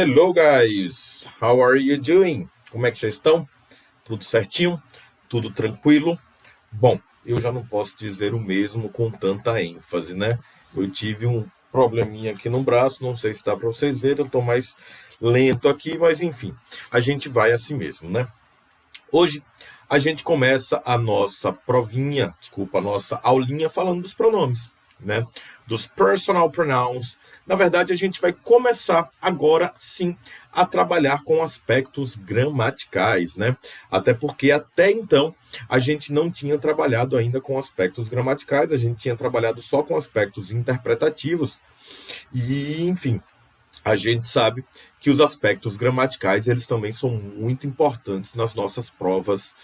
Hello, guys. How are you doing? Como é que vocês estão? Tudo certinho? Tudo tranquilo? Bom, eu já não posso dizer o mesmo com tanta ênfase, né? Eu tive um probleminha aqui no braço, não sei se dá para vocês verem, eu tô mais lento aqui, mas enfim, a gente vai assim mesmo, né? Hoje a gente começa a nossa provinha, desculpa, a nossa aulinha falando dos pronomes, né? Dos personal pronouns. Na verdade, a gente vai começar agora sim a trabalhar com aspectos gramaticais, né? Até porque até então a gente não tinha trabalhado ainda com aspectos gramaticais, a gente tinha trabalhado só com aspectos interpretativos e, enfim, a gente sabe que os aspectos gramaticais eles também são muito importantes nas nossas provas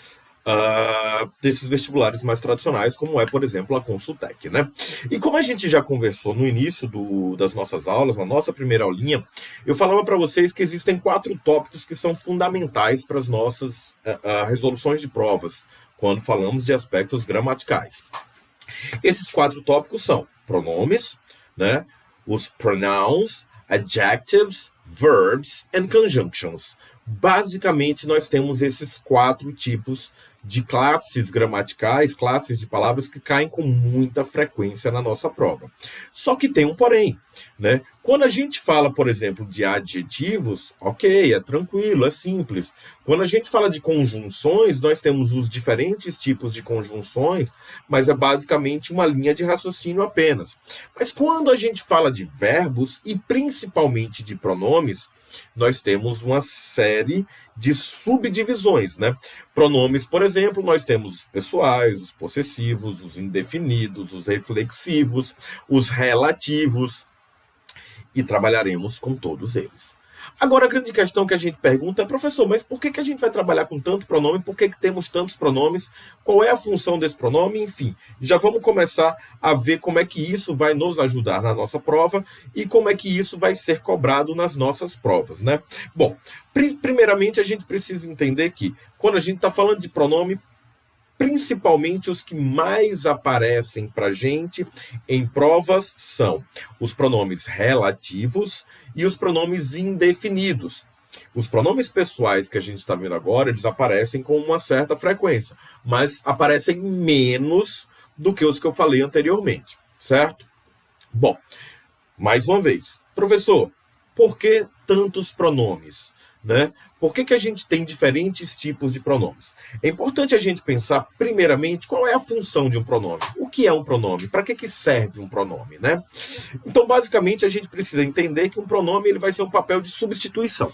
desses vestibulares mais tradicionais, como é, por exemplo, a Consultec, né? E como a gente já conversou no início das nossas aulas, na nossa primeira aulinha, eu falava para vocês que existem 4 tópicos que são fundamentais para as nossas resoluções de provas, quando falamos de aspectos gramaticais. Esses 4 tópicos são pronomes, né? Os pronouns, adjectives, verbs and conjunctions. Basicamente, nós temos esses 4 tipos de classes gramaticais, classes de palavras que caem com muita frequência na nossa prova. Só que tem um porém, né? Quando a gente fala, por exemplo, de adjetivos, ok, é tranquilo, é simples. Quando a gente fala de conjunções, nós temos os diferentes tipos de conjunções, mas é basicamente uma linha de raciocínio apenas. Mas quando a gente fala de verbos e principalmente de pronomes, nós temos uma série de subdivisões, né? Pronomes, por exemplo, nós temos os pessoais, os possessivos, os indefinidos, os reflexivos, os relativos, e trabalharemos com todos eles. Agora, a grande questão que a gente pergunta é, professor, mas por que a gente vai trabalhar com tanto pronome? Por que temos tantos pronomes? Qual é a função desse pronome? Enfim, já vamos começar a ver como é que isso vai nos ajudar na nossa prova e como é que isso vai ser cobrado nas nossas provas, né? Bom, primeiramente a gente precisa entender que quando a gente está falando de pronome, principalmente os que mais aparecem para a gente em provas são os pronomes relativos e os pronomes indefinidos. Os pronomes pessoais que a gente está vendo agora, eles aparecem com uma certa frequência, mas aparecem menos do que os que eu falei anteriormente, certo? Bom, mais uma vez, professor, por que tantos pronomes? Né? Por que a gente tem diferentes tipos de pronomes? É importante a gente pensar, primeiramente, qual é a função de um pronome. O que é um pronome? Para que serve um pronome? Né? Então, basicamente, a gente precisa entender que um pronome ele vai ser um papel de substituição.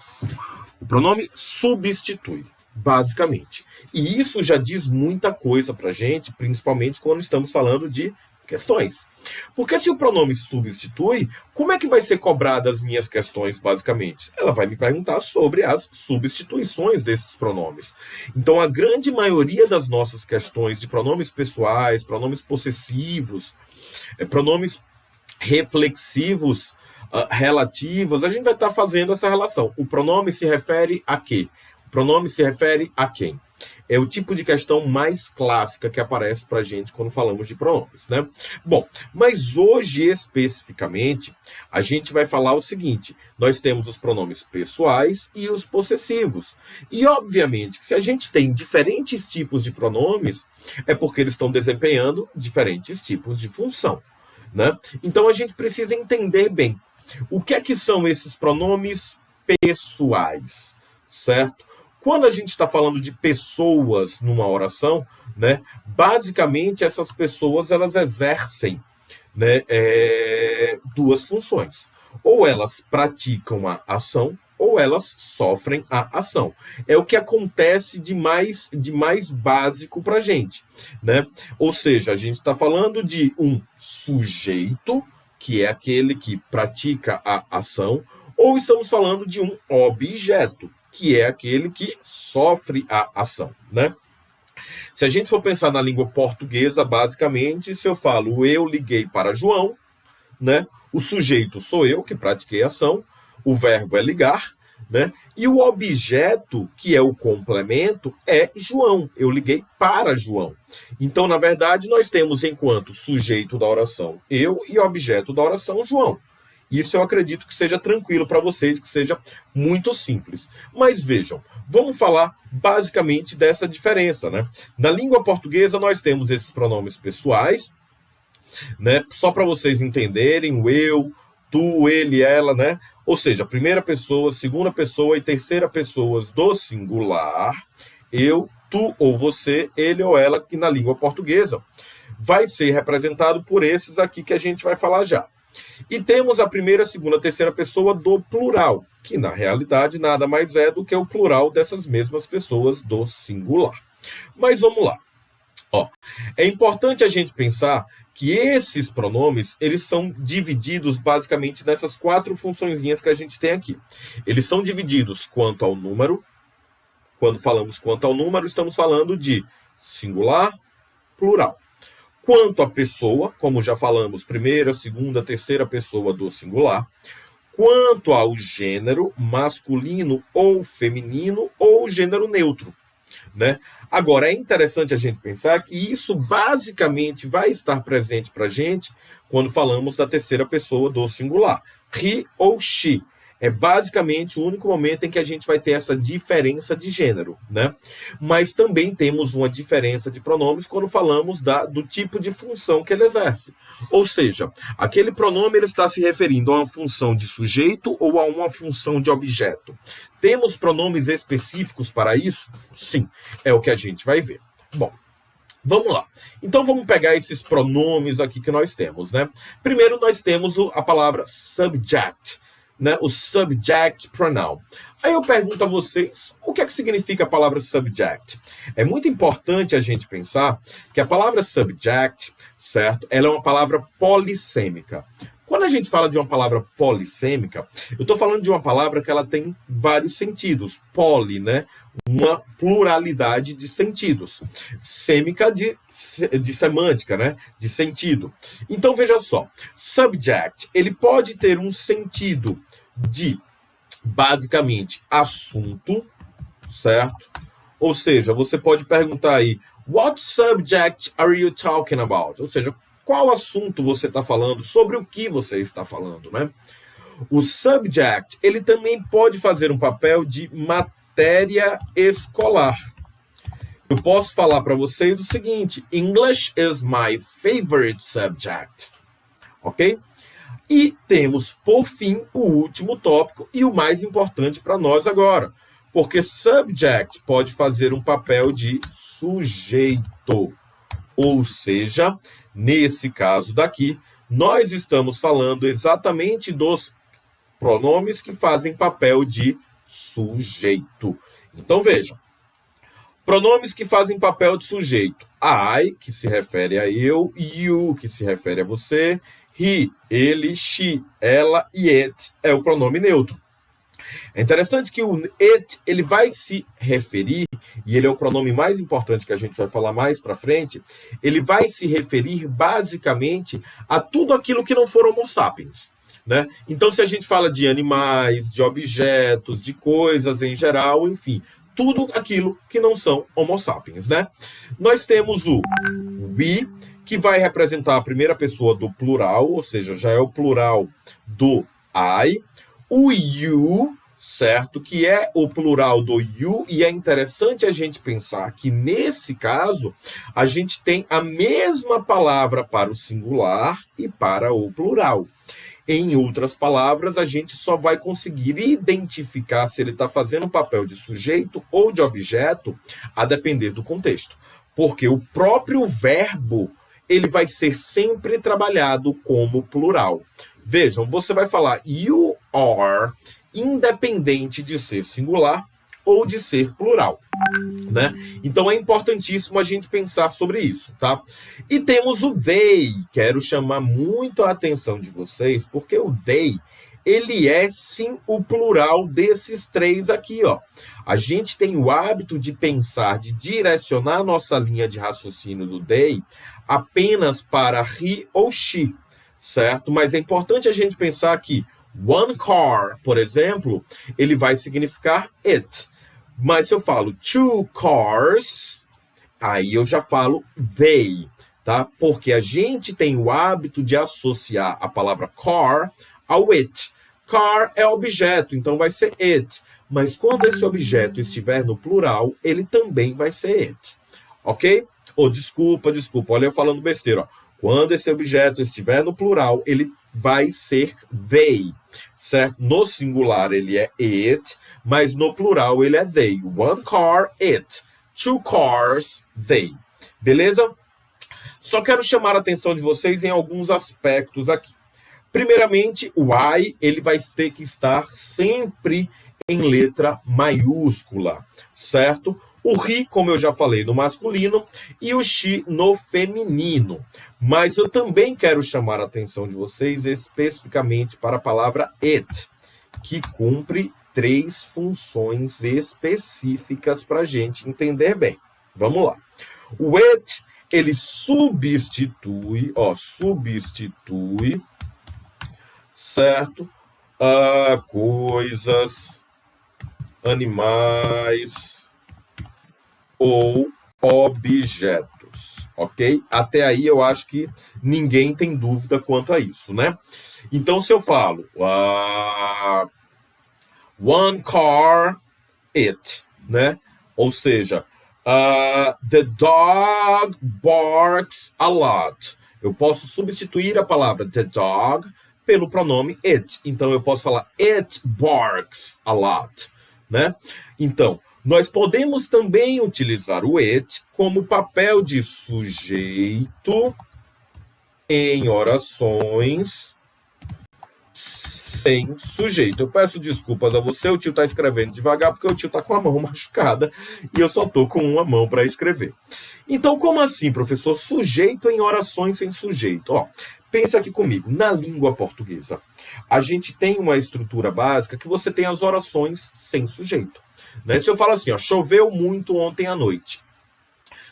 O pronome substitui, basicamente. E isso já diz muita coisa para a gente, principalmente quando estamos falando de questões. Porque se o pronome substitui, como é que vai ser cobrada as minhas questões, basicamente? Ela vai me perguntar sobre as substituições desses pronomes. Então, a grande maioria das nossas questões de pronomes pessoais, pronomes possessivos, pronomes reflexivos, relativos, a gente vai estar fazendo essa relação. O pronome se refere a quê? O pronome se refere a quem? É o tipo de questão mais clássica que aparece para a gente quando falamos de pronomes, né? Bom, mas hoje especificamente a gente vai falar o seguinte: nós temos os pronomes pessoais e os possessivos. E obviamente que se a gente tem diferentes tipos de pronomes, é porque eles estão desempenhando diferentes tipos de função, né? Então a gente precisa entender bem o que é que são esses pronomes pessoais, certo? Quando a gente está falando de pessoas numa oração, né, basicamente essas pessoas elas exercem, né, duas funções. Ou elas praticam a ação, ou elas sofrem a ação. É o que acontece de mais básico para a gente, né? Ou seja, a gente está falando de um sujeito, que é aquele que pratica a ação, ou estamos falando de um objeto, que é aquele que sofre a ação, né? Se a gente for pensar na língua portuguesa, basicamente, se eu falo eu liguei para João, né? O sujeito sou eu, que pratiquei a ação, o verbo é ligar, né? E o objeto, que é o complemento, é João. Eu liguei para João. Então, na verdade, nós temos enquanto sujeito da oração eu e objeto da oração João. Isso eu acredito que seja tranquilo para vocês, que seja muito simples. Mas vejam, vamos falar basicamente dessa diferença, né? Na língua portuguesa nós temos esses pronomes pessoais, né? Só para vocês entenderem, o eu, tu, ele, ela, né? Ou seja, primeira pessoa, segunda pessoa e terceira pessoa do singular, eu, tu ou você, ele ou ela, que na língua portuguesa vai ser representado por esses aqui que a gente vai falar já. E temos a primeira, segunda, terceira pessoa do plural, que na realidade nada mais é do que o plural dessas mesmas pessoas do singular. Mas vamos lá. Ó, é importante a gente pensar que esses pronomes, eles são divididos basicamente nessas 4 funçõezinhas que a gente tem aqui. Eles são divididos quanto ao número. Quando falamos quanto ao número, estamos falando de singular, plural. Quanto à pessoa, como já falamos, primeira, segunda, terceira pessoa do singular. Quanto ao gênero, masculino ou feminino ou gênero neutro, né? Agora, é interessante a gente pensar que isso basicamente vai estar presente para a gente quando falamos da terceira pessoa do singular. He ou she. É basicamente o único momento em que a gente vai ter essa diferença de gênero, né? Mas também temos uma diferença de pronomes quando falamos do tipo de função que ele exerce. Ou seja, aquele pronome ele está se referindo a uma função de sujeito ou a uma função de objeto. Temos pronomes específicos para isso? Sim, é o que a gente vai ver. Bom, vamos lá. Então vamos pegar esses pronomes aqui que nós temos, né? Primeiro nós temos a palavra subject, né, o subject pronoun. Aí eu pergunto a vocês, o que é que significa a palavra subject? É muito importante a gente pensar que a palavra subject, certo, ela é uma palavra polissêmica. Quando a gente fala de uma palavra polissêmica, eu estou falando de uma palavra que ela tem vários sentidos. Poli, né? Uma pluralidade de sentidos. Sêmica de semântica, né? De sentido. Então, veja só. Subject, ele pode ter um sentido de, basicamente, assunto, certo? Ou seja, você pode perguntar aí, what subject are you talking about? Ou seja, qual assunto você está falando? Sobre o que você está falando, né? O subject, ele também pode fazer um papel de matéria escolar. Eu posso falar para vocês o seguinte, English is my favorite subject. Ok? E temos, por fim, o último tópico e o mais importante para nós agora. Porque subject pode fazer um papel de sujeito. Ou seja, nesse caso daqui, nós estamos falando exatamente dos pronomes que fazem papel de sujeito. Então, vejam. Pronomes que fazem papel de sujeito. I, que se refere a eu, you, que se refere a você, he, ele, she, ela e it é o pronome neutro. É interessante que o it, ele vai se referir, e ele é o pronome mais importante que a gente vai falar mais para frente, ele vai se referir basicamente a tudo aquilo que não for homo sapiens, né? Então, se a gente fala de animais, de objetos, de coisas em geral, enfim, tudo aquilo que não são homo sapiens, né? Nós temos o we, que vai representar a primeira pessoa do plural, ou seja, já é o plural do I, o you, certo? Que é o plural do you, e é interessante a gente pensar que, nesse caso, a gente tem a mesma palavra para o singular e para o plural. Em outras palavras, a gente só vai conseguir identificar se ele está fazendo um papel de sujeito ou de objeto, a depender do contexto. Porque o próprio verbo, ele vai ser sempre trabalhado como plural. Vejam, você vai falar you are, independente de ser singular ou de ser plural, né? Então é importantíssimo a gente pensar sobre isso, tá? E temos o they. Quero chamar muito a atenção de vocês, porque o they, ele é sim o plural desses três aqui, ó. A gente tem o hábito de pensar, de direcionar a nossa linha de raciocínio do they apenas para he ou she, certo? Mas é importante a gente pensar que one car, por exemplo, ele vai significar it. Mas se eu falo two cars, aí eu já falo they, tá? Porque a gente tem o hábito de associar a palavra car ao it. Car é objeto, então vai ser it. Mas quando esse objeto estiver no plural, ele também vai ser it. Ok? Desculpa, olha eu falando besteira. Ó. Quando esse objeto estiver no plural, ele vai ser they, certo? No singular ele é it, mas no plural ele é they. One car, it. Two cars, they. Beleza? Só quero chamar a atenção de vocês em alguns aspectos aqui. Primeiramente, o I, ele vai ter que estar sempre em letra maiúscula, certo? O he, como eu já falei, no masculino, e o she no feminino. Mas eu também quero chamar a atenção de vocês especificamente para a palavra it, que cumpre 3 funções específicas para a gente entender bem. Vamos lá. O it, ele substitui, certo? Coisas, animais ou objetos, ok? Até aí eu acho que ninguém tem dúvida quanto a isso, né? Então, se eu falo one car, it, né? Ou seja, the dog barks a lot. Eu posso substituir a palavra the dog pelo pronome it. Então, eu posso falar it barks a lot, né? Então, nós podemos também utilizar o it como papel de sujeito em orações sem sujeito. Eu peço desculpas a você, o tio está escrevendo devagar porque o tio está com a mão machucada e eu só estou com uma mão para escrever. Então, como assim, professor? Sujeito em orações sem sujeito. Pensa aqui comigo, na língua portuguesa, a gente tem uma estrutura básica que você tem as orações sem sujeito. Né? Se eu falo assim, choveu muito ontem à noite.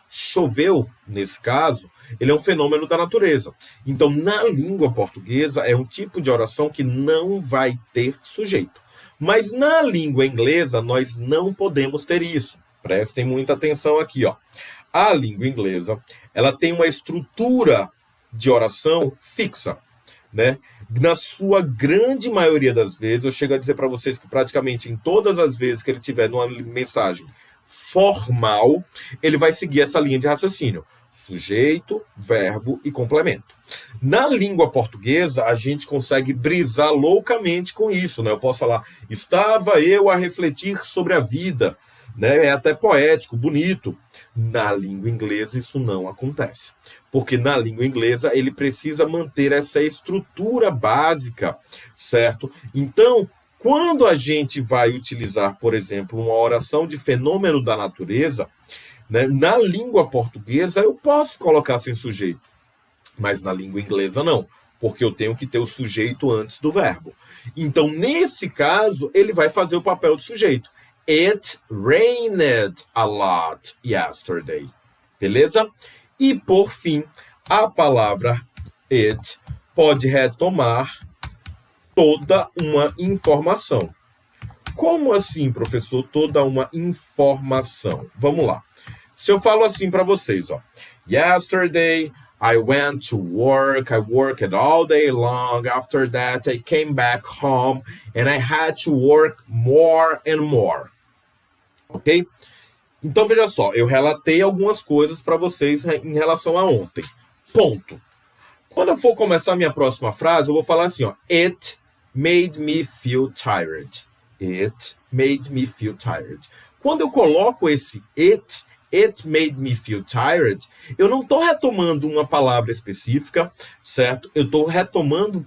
Choveu, nesse caso, ele é um fenômeno da natureza. Então, na língua portuguesa, é um tipo de oração que não vai ter sujeito. Mas na língua inglesa, nós não podemos ter isso. Prestem muita atenção aqui. A língua inglesa, ela tem uma estrutura de oração fixa, né? Na sua grande maioria das vezes, eu chego a dizer para vocês que praticamente em todas as vezes que ele tiver numa mensagem formal, ele vai seguir essa linha de raciocínio. Sujeito, verbo e complemento. Na língua portuguesa, a gente consegue brisar loucamente com isso, né? Eu posso falar, estava eu a refletir sobre a vida, né? É até poético, bonito. Na língua inglesa, isso não acontece. Porque na língua inglesa, ele precisa manter essa estrutura básica, certo? Então, quando a gente vai utilizar, por exemplo, uma oração de fenômeno da natureza, né, na língua portuguesa, eu posso colocar sem sujeito. Mas na língua inglesa, não. Porque eu tenho que ter o sujeito antes do verbo. Então, nesse caso, ele vai fazer o papel de sujeito. It rained a lot yesterday. Beleza? E, por fim, a palavra it pode retomar toda uma informação. Como assim, professor? Toda uma informação. Vamos lá. Se eu falo assim para vocês, Yesterday, I went to work. I worked all day long. After that, I came back home and I had to work more and more. Ok? Então, veja só, eu relatei algumas coisas para vocês em relação a ontem. Ponto. Quando eu for começar a minha próxima frase, eu vou falar assim, It made me feel tired. It made me feel tired. Quando eu coloco esse it made me feel tired, eu não estou retomando uma palavra específica, certo? Eu estou retomando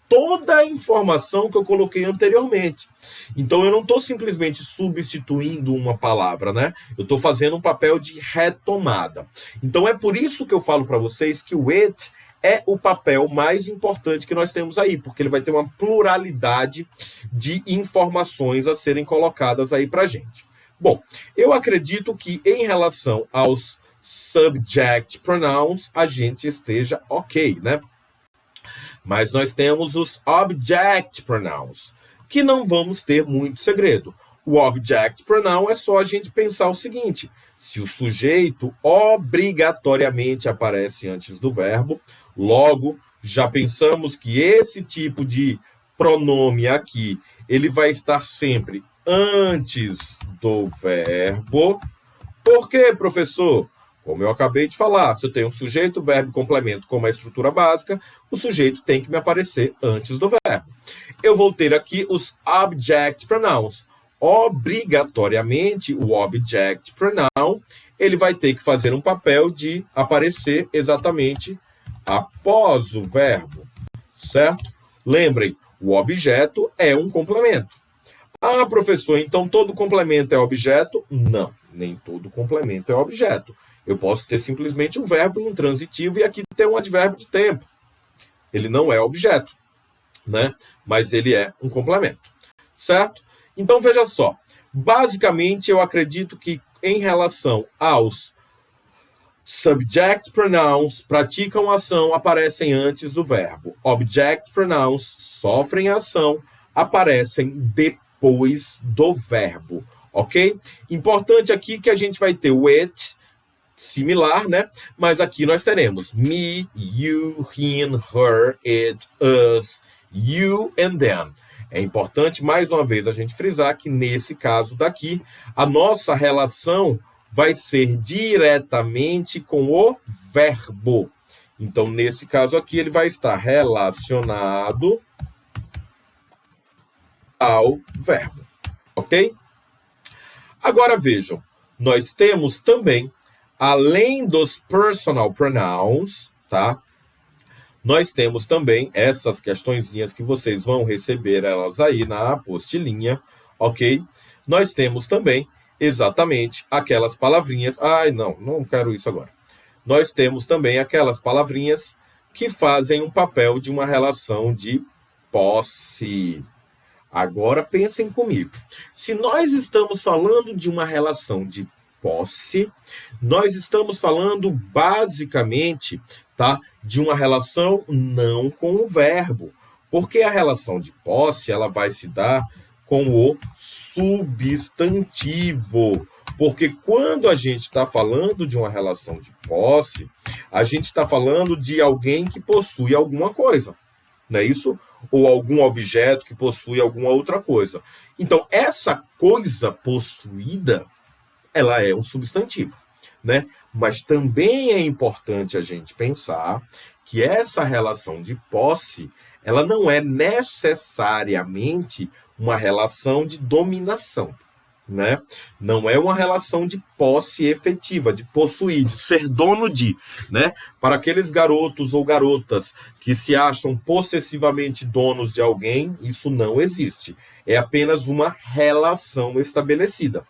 toda a informação que eu coloquei anteriormente. Então, eu não estou simplesmente substituindo uma palavra, né? Eu estou fazendo um papel de retomada. Então, é por isso que eu falo para vocês que o it é o papel mais importante que nós temos aí, porque ele vai ter uma pluralidade de informações a serem colocadas aí para a gente. Bom, eu acredito que em relação aos subject pronouns, a gente esteja ok, né? Mas nós temos os object pronouns, que não vamos ter muito segredo. O object pronoun é só a gente pensar o seguinte, se o sujeito obrigatoriamente aparece antes do verbo, logo já pensamos que esse tipo de pronome aqui, ele vai estar sempre antes do verbo. Por quê, professor? Como eu acabei de falar, se eu tenho um sujeito, verbo e complemento como a estrutura básica, o sujeito tem que me aparecer antes do verbo. Eu vou ter aqui os object pronouns. Obrigatoriamente, o object pronoun, ele vai ter que fazer um papel de aparecer exatamente após o verbo, certo? Lembrem, o objeto é um complemento. Ah, professor, então todo complemento é objeto? Não, nem todo complemento é objeto. Eu posso ter simplesmente um verbo intransitivo e aqui ter um advérbio de tempo. Ele não é objeto, né? Mas ele é um complemento, certo? Então, veja só. Basicamente, eu acredito que em relação aos subject pronouns, praticam ação, aparecem antes do verbo. Object pronouns, sofrem ação, aparecem depois do verbo, ok? Importante aqui que a gente vai ter o it, similar, né? Mas aqui nós teremos me, you, him, her, it, us, you and them. É importante, mais uma vez, a gente frisar que nesse caso daqui, a nossa relação vai ser diretamente com o verbo. Então, nesse caso aqui, ele vai estar relacionado ao verbo, ok? Agora vejam, nós temos também, além dos personal pronouns, tá? Nós temos também essas questõezinhas que vocês vão receber elas aí na apostilinha, ok? Nós temos também exatamente aquelas palavrinhas. Ai, não quero isso agora. Nós temos também aquelas palavrinhas que fazem um papel de uma relação de posse. Agora pensem comigo. Se nós estamos falando de uma relação de posse, nós estamos falando basicamente, tá, de uma relação não com o verbo, porque a relação de posse ela vai se dar com o substantivo, porque quando a gente está falando de uma relação de posse, a gente está falando de alguém que possui alguma coisa, não é isso? Ou algum objeto que possui alguma outra coisa. Então, essa coisa possuída ela é um substantivo, né? Mas também é importante a gente pensar que essa relação de posse, ela não é necessariamente uma relação de dominação, né? Não é uma relação de posse efetiva, de possuir, de ser dono de, né? Para aqueles garotos ou garotas que se acham possessivamente donos de alguém, isso não existe. É apenas uma relação estabelecida,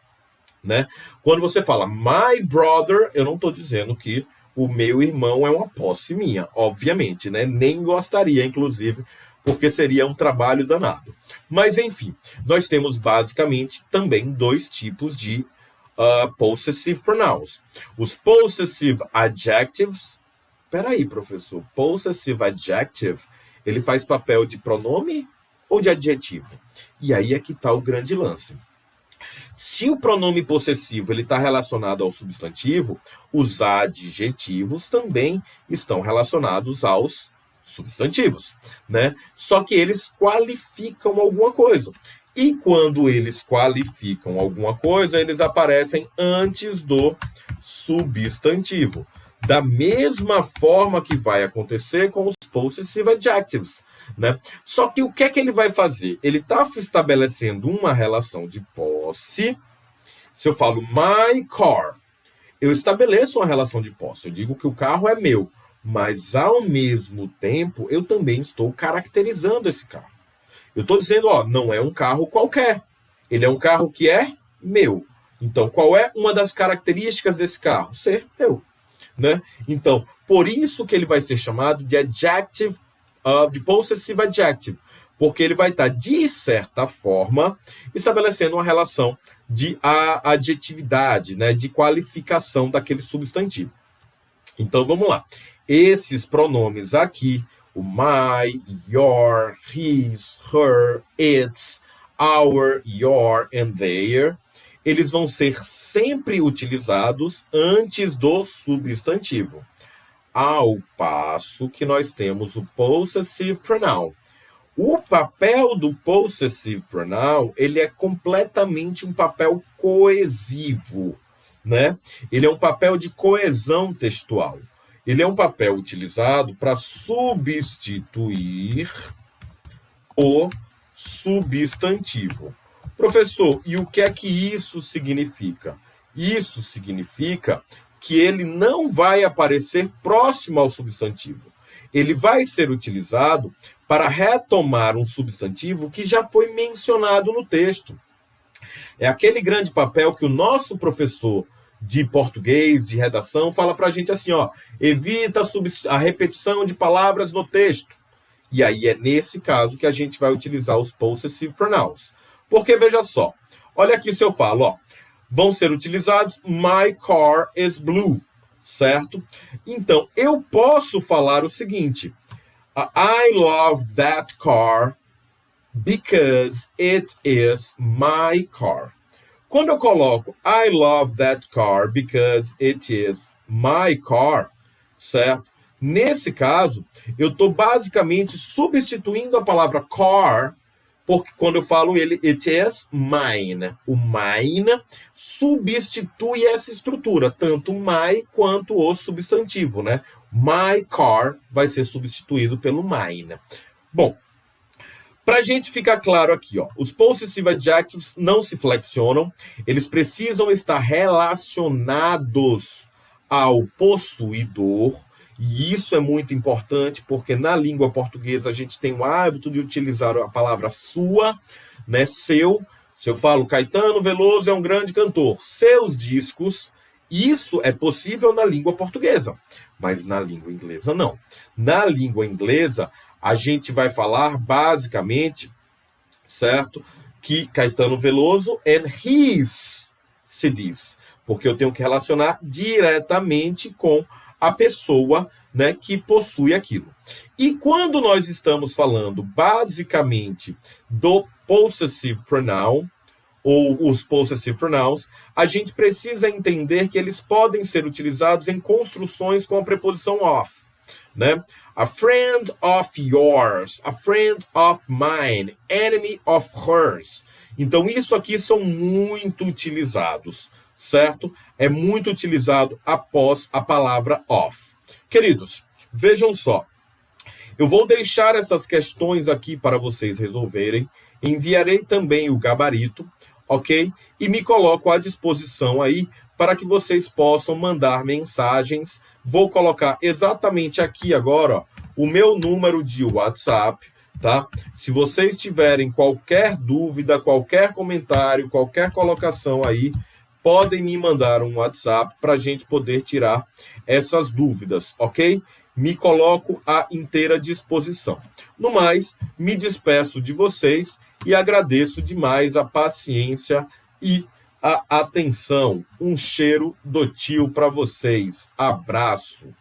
né? Quando você fala my brother, eu não estou dizendo que o meu irmão é uma posse minha, obviamente, né? Nem gostaria, inclusive, porque seria um trabalho danado. Mas, enfim, nós temos basicamente também dois tipos de possessive pronouns. Os possessive adjectives. Peraí, professor, possessive adjective, ele faz papel de pronome ou de adjetivo? E aí é que está o grande lance. Se o pronome possessivo está relacionado ao substantivo, os adjetivos também estão relacionados aos substantivos, né? Só que eles qualificam alguma coisa. E quando eles qualificam alguma coisa, eles aparecem antes do substantivo. Da mesma forma que vai acontecer com os possessive adjectives, né? Só que o que é que ele vai fazer? Ele está estabelecendo uma relação de posse. Se eu falo my car, eu estabeleço uma relação de posse. Eu digo que o carro é meu, mas ao mesmo tempo eu também estou caracterizando esse carro. Eu estou dizendo, ó, não é um carro qualquer. Ele é um carro que é meu. Então, qual é uma das características desse carro? Ser meu, né? Então, por isso que ele vai ser chamado de adjective, de possessive adjective, porque ele vai estar, de certa forma, estabelecendo uma relação de adjetividade, né, de qualificação daquele substantivo. Então, vamos lá. Esses pronomes aqui, o my, your, his, her, its, our, your and their, eles vão ser sempre utilizados antes do substantivo. Ao passo que nós temos o possessive pronoun. O papel do possessive pronoun, ele é completamente um papel coesivo, né? Ele é um papel de coesão textual. Ele é um papel utilizado para substituir o substantivo. Professor, e o que é que isso significa? Isso significa que ele não vai aparecer próximo ao substantivo. Ele vai ser utilizado para retomar um substantivo que já foi mencionado no texto. É aquele grande papel que o nosso professor de português, de redação, fala para a gente assim, ó, evita a repetição de palavras no texto. E aí é nesse caso que a gente vai utilizar os possessive pronouns. Porque, veja só, olha aqui se eu falo, ó, vão ser utilizados my car is blue, certo? Então, eu posso falar o seguinte, I love that car because it is my car. Quando eu coloco I love that car because it is my car, certo? Nesse caso, eu estou basicamente substituindo a palavra car, porque quando eu falo ele, it is mine. O mine substitui essa estrutura, tanto my quanto o substantivo, né? My car vai ser substituído pelo mine. Bom, para a gente ficar claro aqui, ó, os possessive adjectives não se flexionam, eles precisam estar relacionados ao possuidor, e isso é muito importante porque na língua portuguesa a gente tem o hábito de utilizar a palavra sua, né, seu. Se eu falo Caetano Veloso é um grande cantor, seus discos, isso é possível na língua portuguesa, mas na língua inglesa não. Na língua inglesa, a gente vai falar basicamente, certo, que Caetano Veloso and his CDs, porque eu tenho que relacionar diretamente com a pessoa, né, que possui aquilo. E quando nós estamos falando basicamente do possessive pronoun, ou os possessive pronouns, a gente precisa entender que eles podem ser utilizados em construções com a preposição of, né? A friend of yours, a friend of mine, enemy of hers. Então, isso aqui são muito utilizados, certo? É muito utilizado após a palavra of. Queridos, vejam só. Eu vou deixar essas questões aqui para vocês resolverem. Enviarei também o gabarito, ok? E me coloco à disposição aí para que vocês possam mandar mensagens. Vou colocar exatamente aqui agora, ó, o meu número de WhatsApp, tá? Se vocês tiverem qualquer dúvida, qualquer comentário, qualquer colocação aí, podem me mandar um WhatsApp para a gente poder tirar essas dúvidas, ok? Me coloco à inteira disposição. No mais, me despeço de vocês e agradeço demais a paciência e a atenção. Um cheiro do tio para vocês. Abraço.